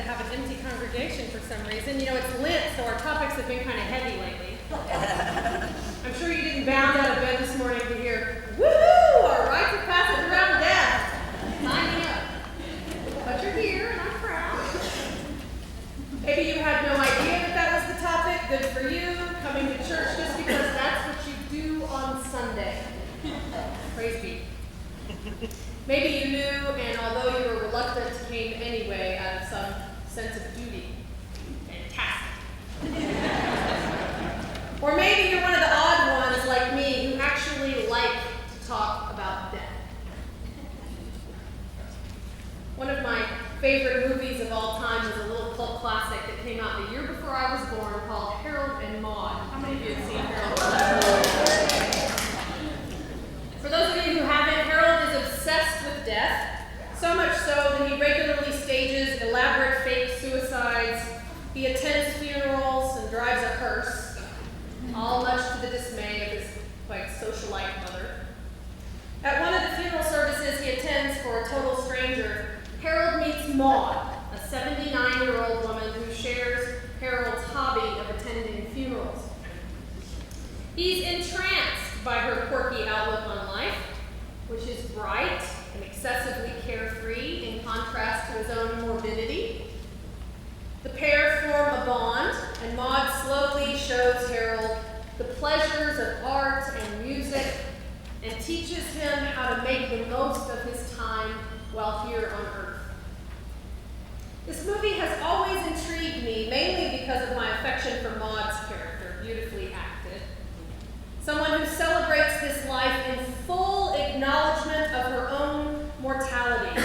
to have an empty congregation for some reason. You know, it's Lent, so our topics have been kind of heavy lately. I'm sure you didn't bound out of bed this morning to hear, woohoo, our rites of passage around death. Sign me up. But you're here, and I'm proud. Maybe you had no idea that was the topic. Good for you, coming to church just because that's what you do on Sunday. Praise be. Maybe you knew, and although you were reluctant, came anyway out of some sense of duty. Fantastic. Or maybe you're one of the odd ones like me who actually like to talk about death. One of my favorite movies of all time is a little cult classic that came out the year before I was born called Harold and Maude. How many of you have seen Harold and Maude? For those of you who haven't, Harold is obsessed with death, so much so that he regularly stages elaborate fake suicides. He attends funerals and drives a hearse, all much to the dismay of his quite socialite mother. At one of the funeral services he attends for a total stranger, Harold meets Maude, a 79-year-old woman who shares Harold's hobby of attending funerals. He's entranced by her quirky outlook on life, which is bright and excessively carefree in contrast to his own morbidity. The pair form a bond, and Maude slowly shows Harold the pleasures of art and music and teaches him how to make the most of his time while here on earth. This movie has always intrigued me, mainly because of my affection for Maude's character, beautifully acted. Someone who celebrates this life in full acknowledgement of her own mortality.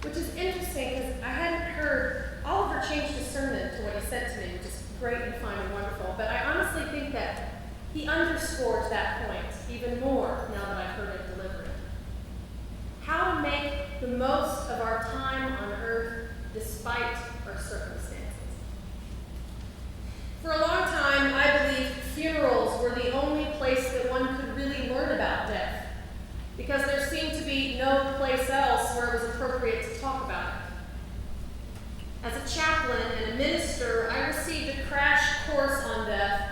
Which is interesting because I hadn't heard, Oliver changed his sermon to what he said to me, which is great and fine and wonderful. But I honestly think that he underscores that point even more now that I've heard it delivered. How to make the most of our time on earth despite our circumstances. For a long time, I believed funerals were the only place that one could really learn about death, because there seemed to be no place else where it was appropriate to talk about it. As a chaplain and a minister, I received a crash course on death,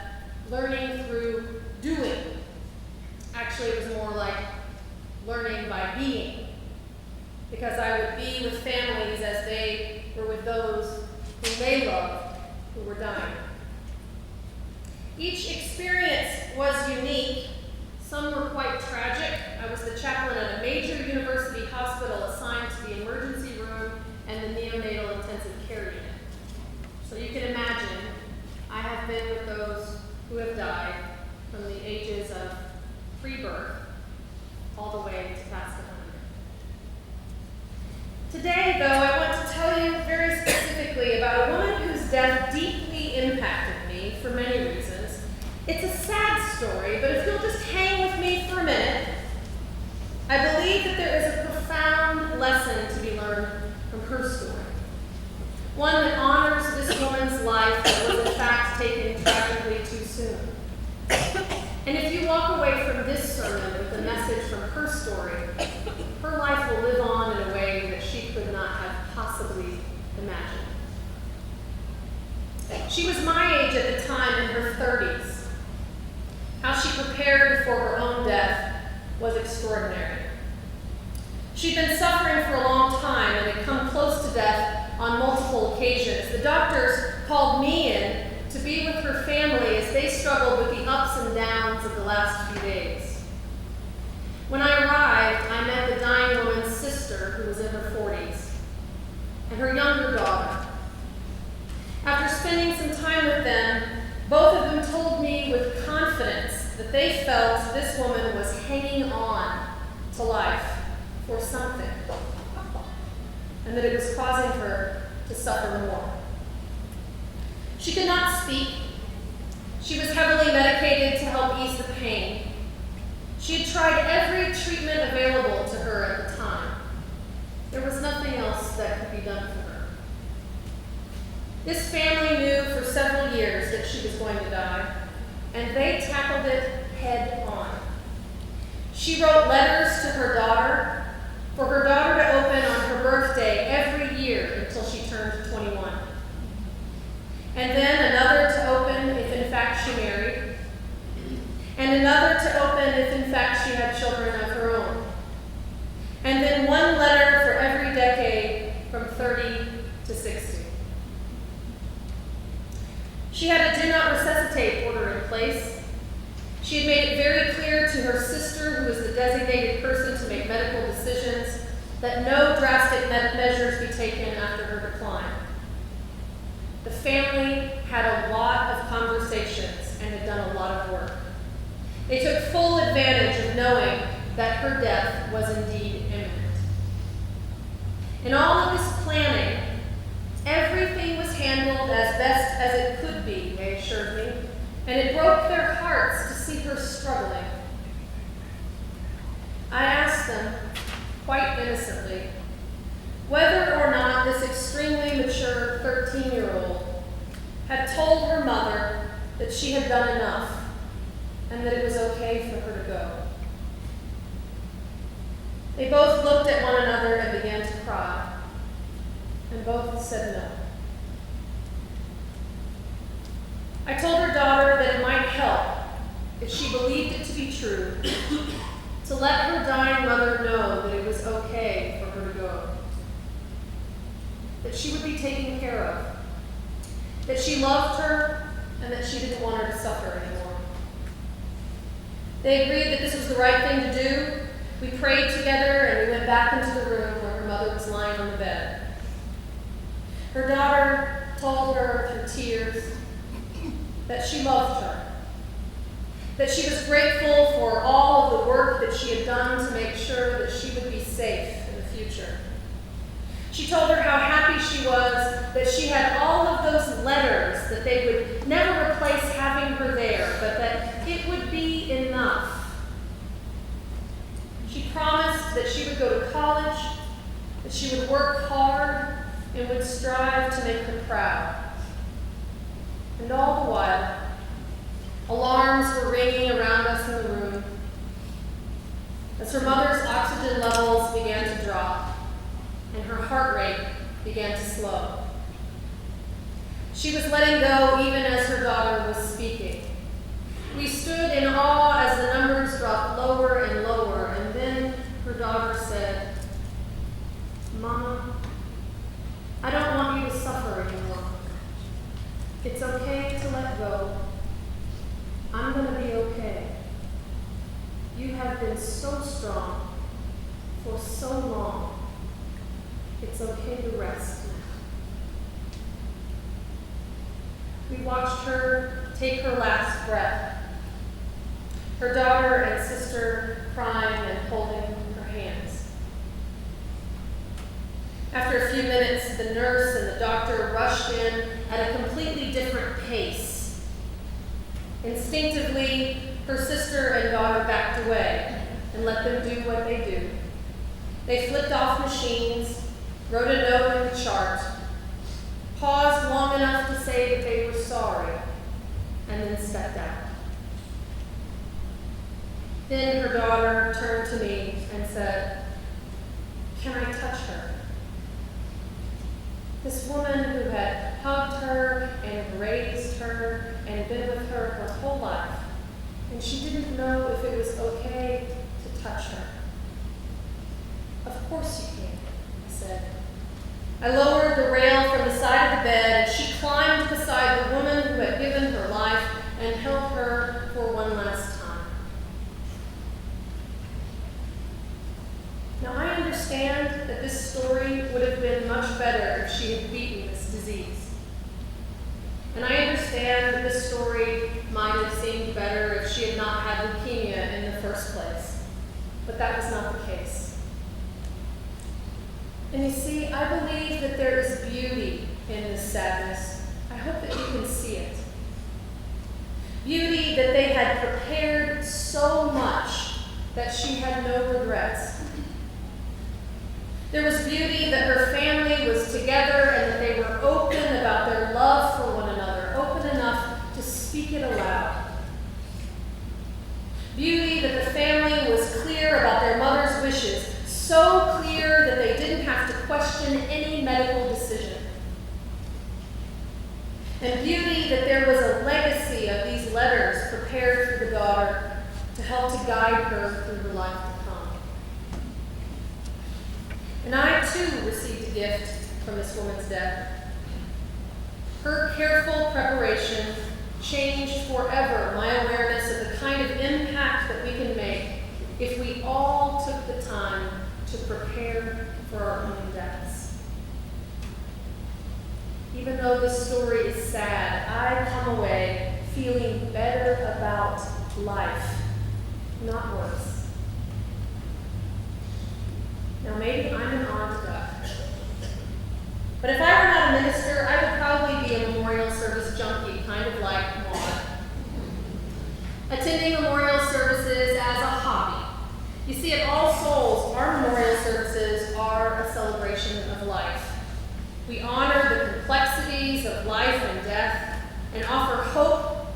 learning through doing. Actually, it was more like learning by being, because I would be with families as they were with those whom they loved, who were dying. Each experience was unique. Some were quite tragic. I was the chaplain at a major university hospital assigned to the emergency room and the neonatal intensive care unit. So you can imagine, I have been with those who have died from the ages of pre-birth all the way to past 100. Today, though, I want to tell you very specifically about a woman whose death deeply impacted me for many reasons. It's a sad story, but if you'll just hang with me for a minute, I believe that there is a profound lesson to be learned from her story. One that honors this woman's life that was in fact taken tragically too soon. And if you walk away from this sermon with a message from her story, her life will live on in a way that she could not have possibly imagined. She was my age at the time, in her 30s. How she prepared for her own death was extraordinary. She'd been suffering for a long time and had come close to death on multiple occasions. The doctors called me in to be with her family as they struggled with the ups and downs of the last few days. When I arrived, I met the dying woman's sister, who was in her 40s, and her younger daughter. After spending some time with them, both of them told me with confidence that they felt this woman was hanging on to life for something, and that it was causing her to suffer more. She could not speak. She was heavily medicated to help ease the pain. She had tried every treatment available to her at the time. There was nothing else that could be done for her. This family knew for several years that she was going to die, and they tackled it head on. She wrote letters to her daughter for her daughter to open on her birthday every year until she turned and then another to open if in fact she married, and another to open if in fact she had children of her own, and then one letter for every decade from 30 to 60. She had a do not resuscitate order in place. She had made it very clear to her sister, who was the designated person to make medical decisions, that no drastic measures be taken after her decline. The family had a lot of conversations and had done a lot of work. They took full advantage of knowing that her death was indeed imminent. In all of this planning, everything was handled as best as it could be, they assured me, and it broke their hearts to see her struggling. I asked them, quite innocently, whether or not this extremely mature 13-year-old had told her mother that she had done enough and that it was okay for her to go. They both looked at one another and began to cry, and both said no. I told her daughter that it might help, if she believed it to be true, to let her dying mother know that it was okay for her to go, that she would be taken care of, that she loved her, and that she didn't want her to suffer anymore. They agreed that this was the right thing to do. We prayed together, and we went back into the room where her mother was lying on the bed. Her daughter told her through tears that she loved her, that she was grateful for all of the work that she had done to make sure that she would be safe in the future. She told her how happy she was that she had all of those letters, that they would never replace having her there, but that it would be enough. She promised that she would go to college, that she would work hard, and would strive to make her proud. And all the while, alarms were ringing around us in the room as her mother's oxygen levels began to drop and her heart rate began to slow. She was letting go even as her daughter was speaking. We stood in awe as the numbers dropped lower and lower, and then her daughter said, "Mama, I don't want you to suffer anymore. It's okay to let go. I'm going to be okay. You have been so strong for so long. It's okay to rest now." We watched her take her last breath, her daughter and sister crying and holding her hands. After a few minutes, the nurse and the doctor rushed in at a completely different pace. Instinctively, her sister and daughter backed away and let them do what they do. They flipped off machines, wrote a note in the chart, paused long enough to say that they were sorry, and then stepped out. Then her daughter turned to me and said, "Can I touch her?" This woman who had hugged her and raised her and been with her her whole life, and she didn't know if it was okay to touch her. "Of course you can," I said. I lowered the rail from the side of the bed, and she climbed beside the woman who had given her life and held her for one last time. Now, I understand that this story would have been much better if she had beaten this disease. And I understand that this story might have seemed better if she had not had leukemia in the first place. But that was not the case. And you see, I believe that there is beauty in this sadness. I hope that you can see it. Beauty that they had prepared so much that she had no regrets. There was beauty that her family was together and that they were open about their love for one another, open enough to speak it aloud. Beauty that the family was clear about their mother's wishes, so clear that they didn't have to question any medical decision. And beauty that there was a legacy of these letters prepared for the daughter to help to guide her through her life to come. And I too received a gift from this woman's death. Her careful preparation changed forever my awareness of the kind of impact that we can make if we all took the time to prepare for our own deaths. Even though this story is sad, I come away feeling better about life, not worse. Now maybe I'm an odd duck, but if I were not a minister, I would probably be a memorial service junkie, kind of like Maud. Attending memorial services as a hobby. You see, at All Souls, our memorial services are a celebration of life. We honor the complexities of life and death and offer hope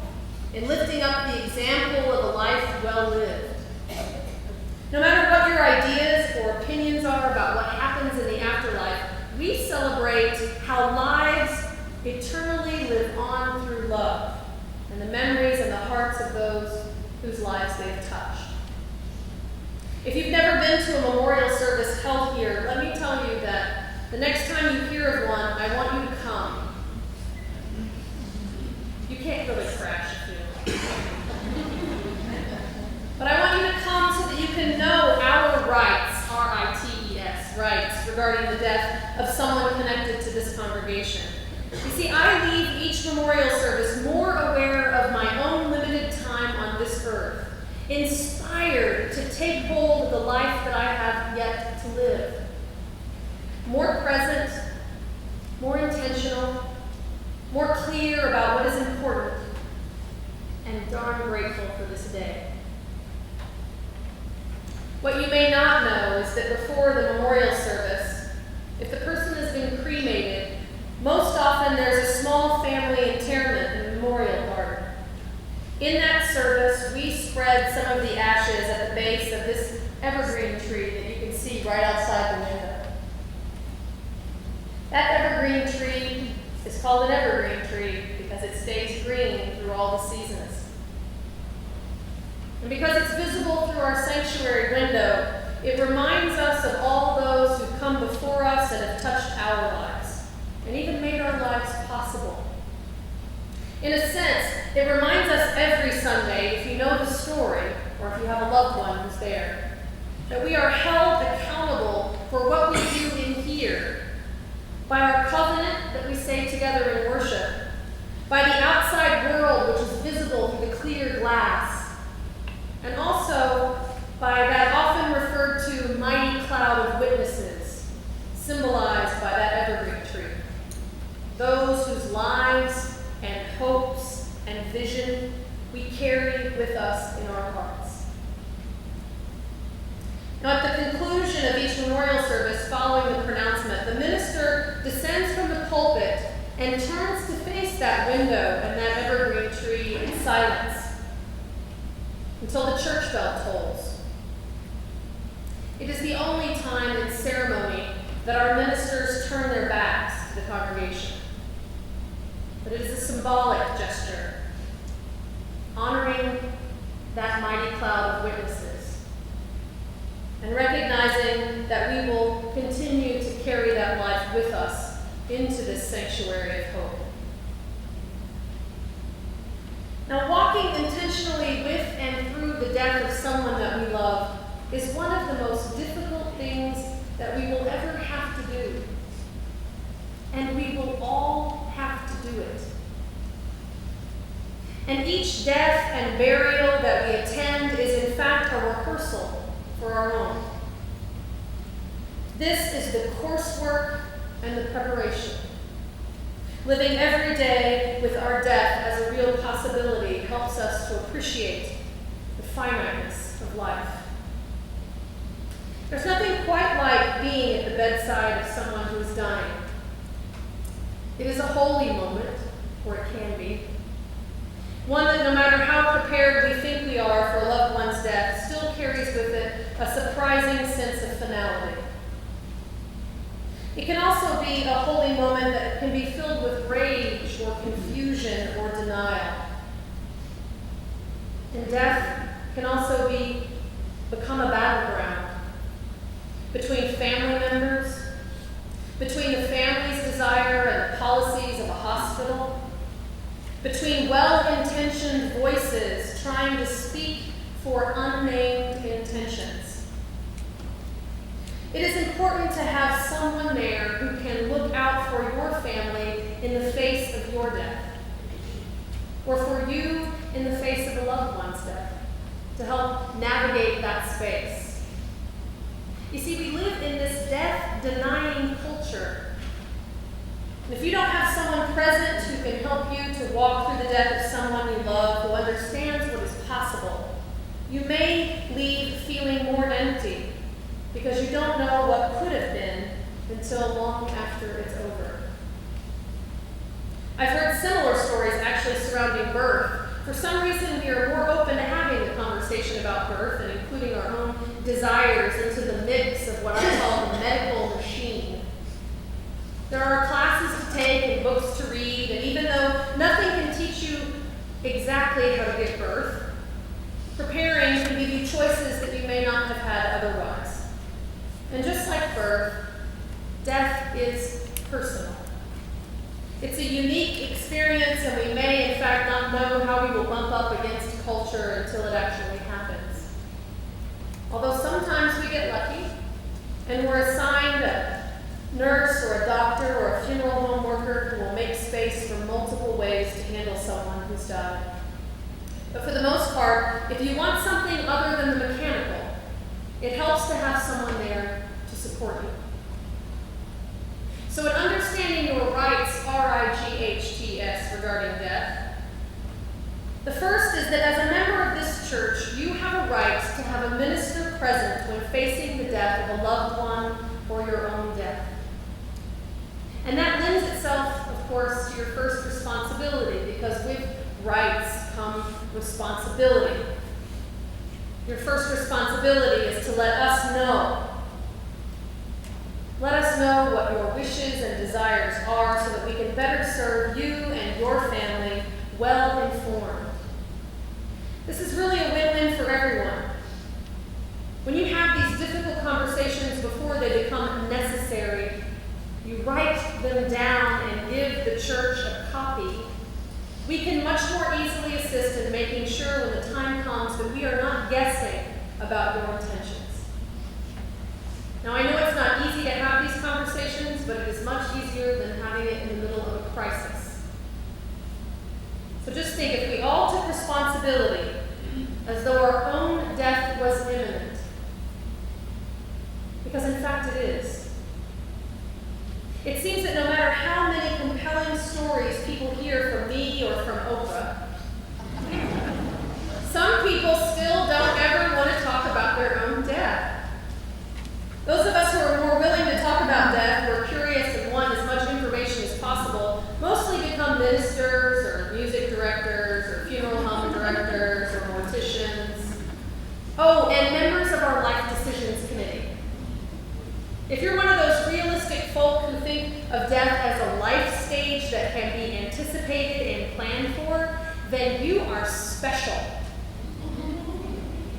in lifting up the example of a life well lived. No matter what your ideas or opinions are about what happens in the afterlife, we celebrate how lives eternally live on through love and the memories and the hearts of those whose lives they've touched. If you've never been to a memorial service held here, let me tell you that the next time you hear of one, I want you to come. You can't really crash if you but I want you to come so that you can know our rites, R-I-T-E-S, rites, regarding the death of someone connected to this congregation. You see, I leave each memorial service more aware of my own limited time on this earth, inspired to take hold of the life that I have yet to live. More present, more intentional, more clear about what is important, and darn grateful for this day. What you may not know is that before the memorial service, if the person has been cremated, most often there's a small family interment and memorial garden. In that service, we spread some of the ashes at the base of this evergreen tree that you can see right outside the window. That evergreen tree is called an evergreen tree because it stays green through all the seasons. And because it's visible through our sanctuary window, it reminds us of all those who've come before us and have touched our lives, and even made our lives possible. In a sense, it reminds us every Sunday, if you know the story, or if you have a loved one who's there, that we are held accountable for what we do in here, by our covenant that we say together in worship, by the outside world which is visible through the clear glass, and also by that often referred to mighty cloud of witnesses, symbolized by that evergreen tree. Those whose lives and hopes and vision we carry with us in our hearts. Now, at the conclusion of each memorial service following the pronouncement, the minister descends from the pulpit and turns to face that window and that evergreen tree in silence until the church bell tolls. It is the only time in ceremony that our ministers turn their backs to the congregation. But it is a symbolic gesture, honoring that mighty cloud of witnesses, and recognizing that we will continue to carry that life with us into this sanctuary of hope. Now, walking intentionally with and through the death of someone that we love is one of the most difficult things that we will ever have to do. And we will all have to do it. And each death and burial that we attend is in fact a rehearsal for our own. This is the coursework and the preparation. Living every day with our death as a real possibility helps us to appreciate the finiteness of life. There's nothing quite like being at the bedside of someone who is dying. It is a holy moment, or it can be. One that no matter how prepared we think we are for a loved one's death, still carries with it a surprising sense of finality. It can also be a holy moment that can be filled with rage or confusion or denial. And death can also become a battleground between family members, between the family's desire and the policies of a hospital, between well-intentioned voices trying to speak for unnamed intentions. It is important to have someone there who can look out for your family in the face of your death, or for you in the face of a loved one's death, to help navigate that space. You see, we live in this death-denying culture. And if you don't have someone present who can help you to walk through the death of someone you love, who understands what is possible, you may leave feeling more empty because you don't know what could have been until long after it's over. I've heard similar stories actually surrounding birth. For some reason, we are more open to having the conversation about birth and including our own desires into the mix of what I call the medical machine. There are classes to take and books to read, and even though nothing can teach you exactly how to give birth, preparing can give you choices that you may not have had otherwise. And just like birth, death is personal. It's a unique experience, and we may, in fact, not know how we will bump up against culture until it actually happens. Although sometimes we get lucky, and we're assigned a nurse or a doctor or a funeral home worker who will make space for multiple ways to handle someone who's died. But for the most part, if you want something other than the mechanical, it helps to have someone there to support you. So in understanding your rights, R-I-G-H-T-S, regarding death, the first is that as a member of this church, you have a right to have a minister present when facing the death of a loved one or your own death. And that lends itself, of course, to your first responsibility, because with rights come responsibility. Your first responsibility is to let us know. Let us know what your wishes and desires are so that we can better serve you and your family well informed. This is really a win-win for everyone. When you have these difficult conversations before they become necessary, you write them down and give the church a copy. We can much more easily assist in making sure when the time comes that we are not guessing about your intentions. Now, I know it's not easy to have these conversations, but it is much easier than having it in the middle of a crisis. So just think, if we all took responsibility as though our own death was imminent, because in fact it is. It seems that no matter how many compelling stories people hear from me or from Oprah, some people still don't ever want to talk about their own death. Those of us who are more willing to talk about death, who are curious and want as much information as possible, mostly become ministers or music directors or funeral home directors or morticians. Oh, and members of our Life Decisions Committee. If you're one of those realistic folk who think of death as a life stage that can be anticipated and planned for, then you are special.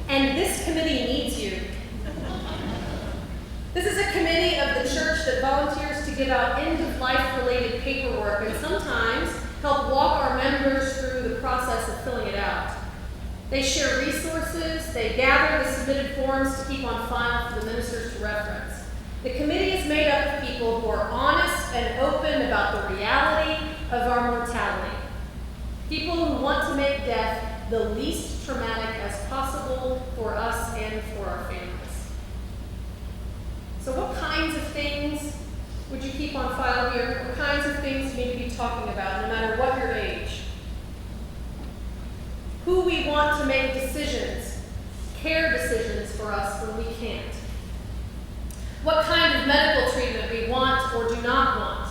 And this committee needs you. This is a committee of the church that volunteers to give out end-of-life related paperwork and sometimes help walk our members through the process of filling it out. They share resources, they gather the submitted forms to keep on file for the ministers to reference. The committee is made up of people who are honest and open about the reality of our mortality. People who want to make death the least traumatic as possible for us and for our families. So what kinds of things would you keep on file here? What kinds of things do you need to be talking about, no matter what your age? Who we want to make decisions, care decisions for us when we can't. What kind of medical treatment we want or do not want.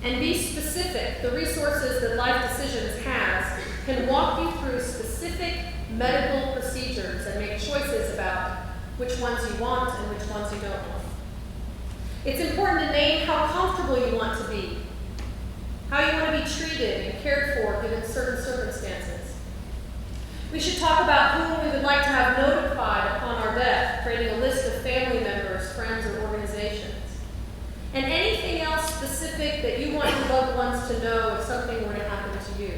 And be specific. The resources that Life Decisions has can walk you through specific medical procedures and make choices about which ones you want and which ones you don't want. It's important to name how comfortable you want to be. how you want to be treated and cared for given certain circumstances. We should talk about whom we would like to have notified upon our death, creating a list of family members, friends, or organizations. And anything else specific that you want your loved ones to know if something were to happen to you.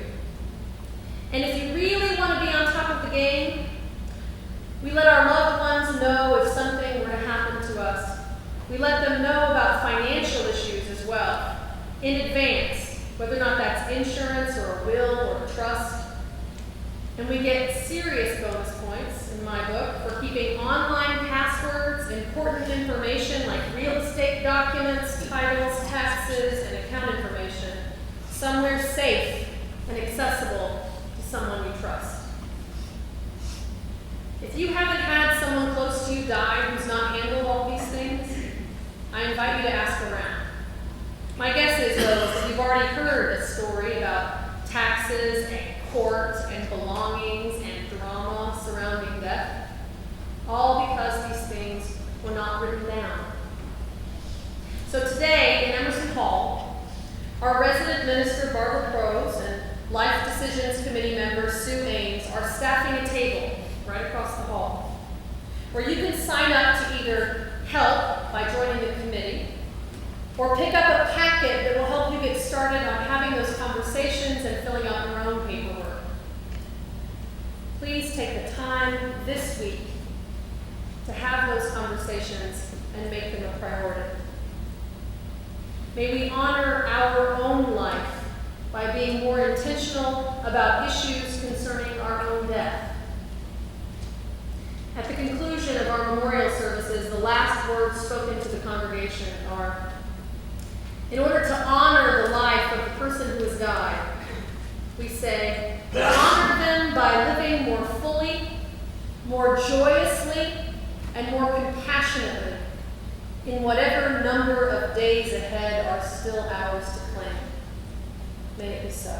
And if you really want to be on top of the game, we let our loved ones know if something were to happen to us. We let them know about financial issues as well, in advance, whether or not that's insurance or a will or a trust. And we get serious bonus points in my book for keeping online passwords, important information like real estate documents, titles, taxes, and account information somewhere safe and accessible to someone you trust. If you haven't had someone close to you die who's not handled all these things, I invite you to ask around. My guess is, though, that you've already heard a story about taxes and court and belongings and drama surrounding death, all because these things were not written down. So today in Emerson Hall, our resident minister Barbara Prose and Life Decisions Committee member Sue Ames are staffing a table right across the hall, where you can sign up to either help by joining the committee or pick up a packet that will help you get started on having those conversations and filling out your own paperwork. Please take the time this week to have those conversations and make them a priority. May we honor our own life by being more intentional about issues concerning our own death. At the conclusion of our memorial services, the last words spoken to the congregation are, in order to honor the life of the person who has died, we say, honor them by living more fully, more joyously, and more compassionately in whatever number of days ahead are still ours to claim. May it be so.